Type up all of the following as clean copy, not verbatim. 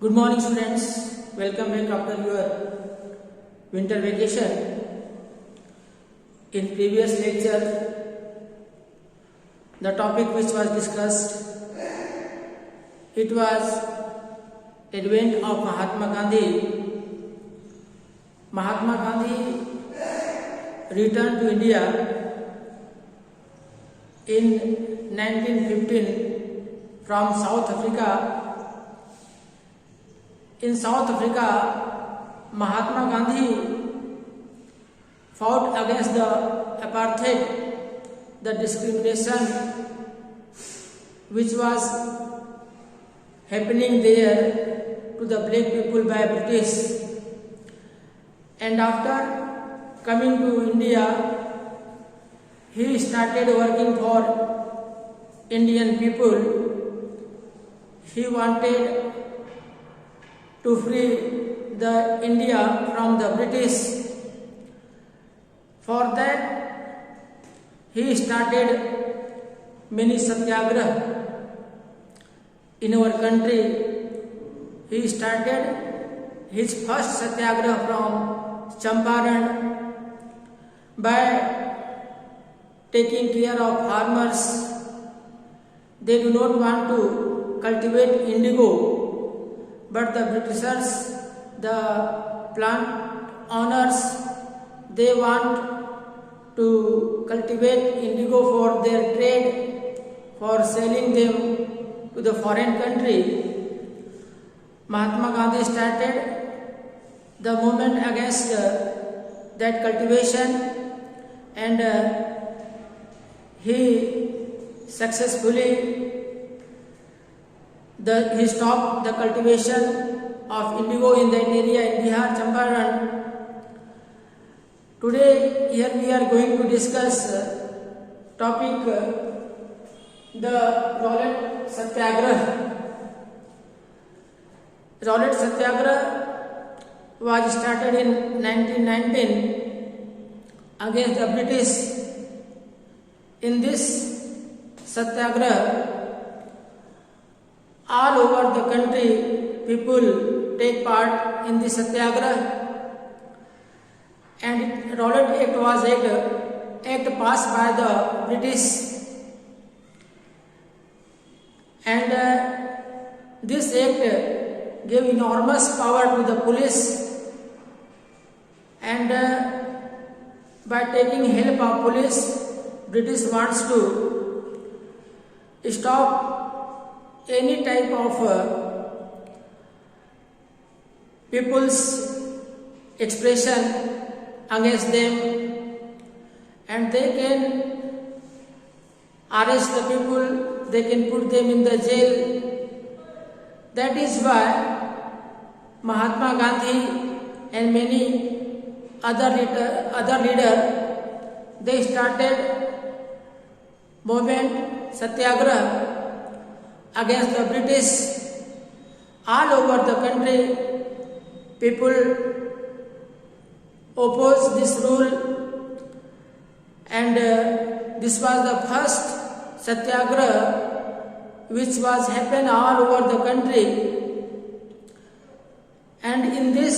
Good morning, students. Welcome back after your winter vacation. In previous lecture, the topic which was discussed, it was advent of Mahatma Gandhi. Mahatma Gandhi returned to India in 1915 from South Africa. In South Africa, Mahatma Gandhi fought against the apartheid, the discrimination which was happening there to the black people by British. And after coming to India, he started working for Indian people. He wanted to free the India from the British. For that, he started many satyagrah in our country. He started his first satyagrah from Champaran by taking care of farmers. They do not want to cultivate indigo, but the Britishers, the plant owners, they want to cultivate indigo for their trade, for selling them to the foreign country. Mahatma Gandhi started the movement against that cultivation, and he successfully he stopped the cultivation of indigo in that area in Bihar, Champaran. Today, here we are going to discuss topic the Rowlatt Satyagrah. Rowlatt Satyagrah was started in 1919 against the British. In this Satyagrah, all over the country, people take part in the Satyagrah, and Rowlatt Act was act passed by the British, and this act gave enormous power to the police, and by taking help of police, British wants to stop any type of people's expression against them, and they can arrest the people, they can put them in the jail. That is why Mahatma Gandhi and many other leaders, they started movement Satyagrah against the British. All over the country, people opposed this rule, and this was the first Satyagrah which was happened all over the country. And in this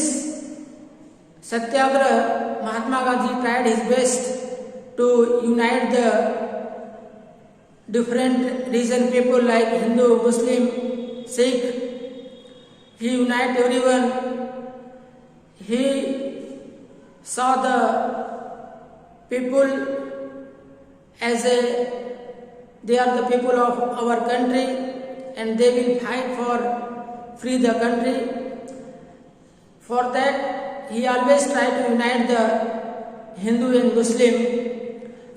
Satyagrah, Mahatma Gandhi tried his best to unite the different region people like Hindu, Muslim, Sikh. He united everyone. He saw the people as they are the people of our country, and they will fight for free the country. For that, he always tried to unite the Hindu and Muslim.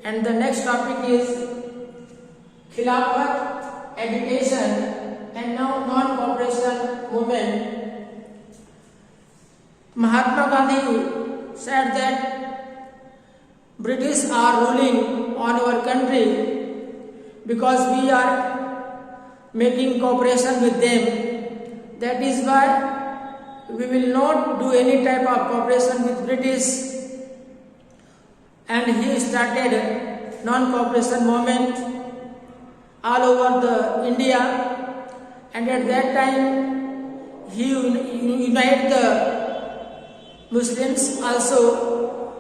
And the next topic is Khilafat, education, and now non-cooperation movement. Mahatma Gandhi said that British are ruling on our country because we are making cooperation with them. That is why we will not do any type of cooperation with British. And he started non-cooperation movement all over the India, and at that time he unite the Muslims. Also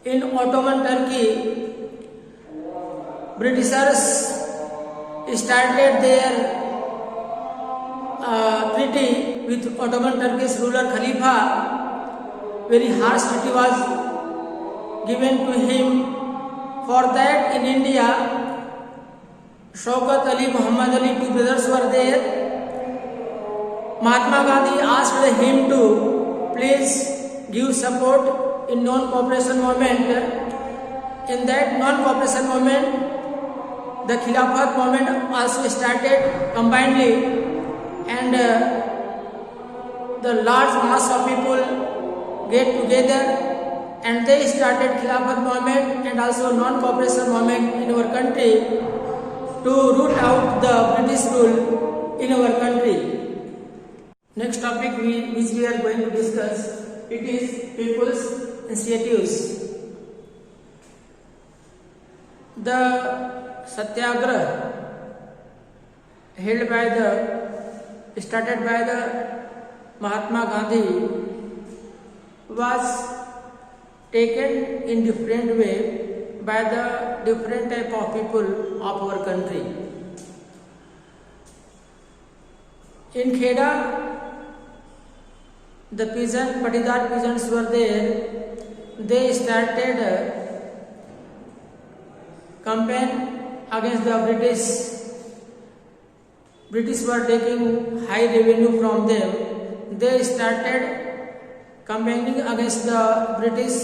in Ottoman Turkey, Britishers started their treaty with Ottoman Turkish ruler Khalifa. Very harsh treaty was given to him. For that, in India, Shaukat Ali, Muhammad Ali, two brothers were there. Mahatma Gandhi asked him to please give support in non-cooperation movement. In that non-cooperation movement, the Khilafat movement also started combinedly, and the large mass of people get together and they started Khilafat movement and also non-cooperation movement in our country to root out the British rule in our country. Next topic which we are going to discuss, it is people's initiatives. The Satyagraha started by the Mahatma Gandhi was taken in different way by the different type of people of our country. In Kheda, the Patidar peasants were there. They started campaign against the British. British were taking high revenue from them. They started campaigning against the British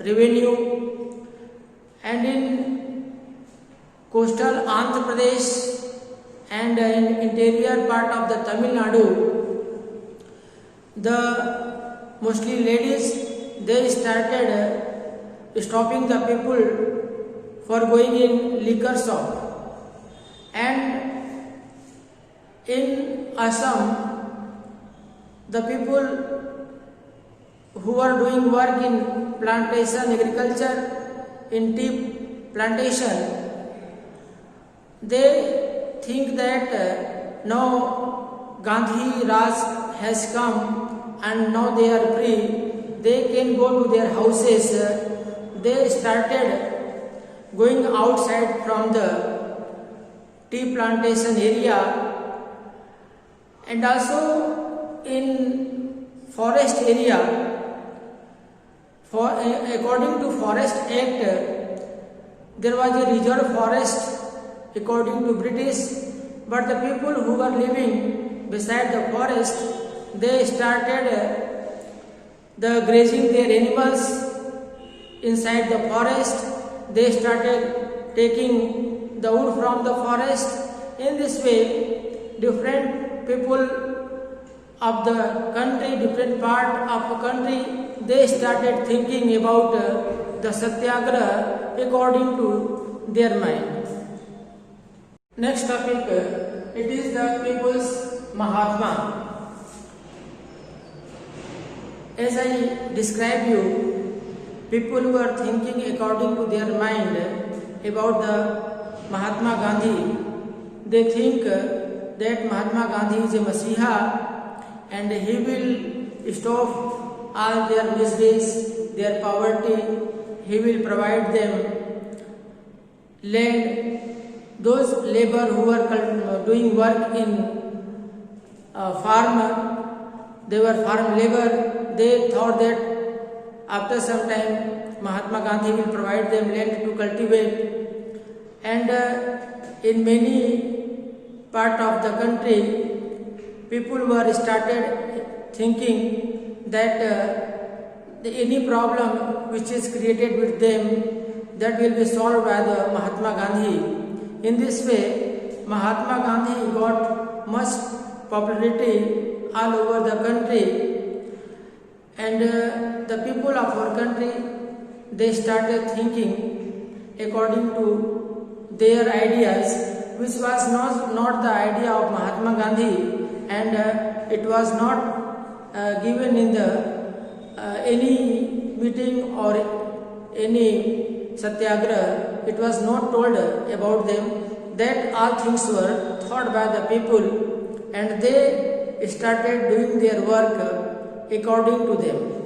revenue. And in coastal Andhra Pradesh and in interior part of the Tamil Nadu, the mostly ladies, they started stopping the people for going in liquor shop. And in Assam, the people who are doing work in plantation agriculture, in tea plantation, they think that now Gandhi Raj has come and now they are free, they can go to their houses. They started going outside from the tea plantation area, and also in forest area. According to Forest Act, there was a reserve forest according to British, but the people who were living beside the forest, they started the grazing their animals inside the forest. They started taking the wood from the forest. In this way, different people of the country, different part of the country, they started thinking about the Satyagraha according to their mind. Next topic, it is the people's Mahatma. As I describe you, people who are thinking according to their mind about the Mahatma Gandhi, they think that Mahatma Gandhi is a Masiha and he will stop all their miseries, their poverty. He will provide them land. Those labor who are doing work in farm, they were farm labor. They thought that after some time Mahatma Gandhi will provide them land to cultivate. And in many part of the country, people were started thinking that any problem which is created with them, that will be solved by the Mahatma Gandhi. In this way, Mahatma Gandhi got much popularity all over the country, and the people of our country, they started thinking according to their ideas, which was not the idea of Mahatma Gandhi, and it was not given in the any meeting or any Satyagraha. It was not told about them. That all things were thought by the people, and they started doing their work according to them.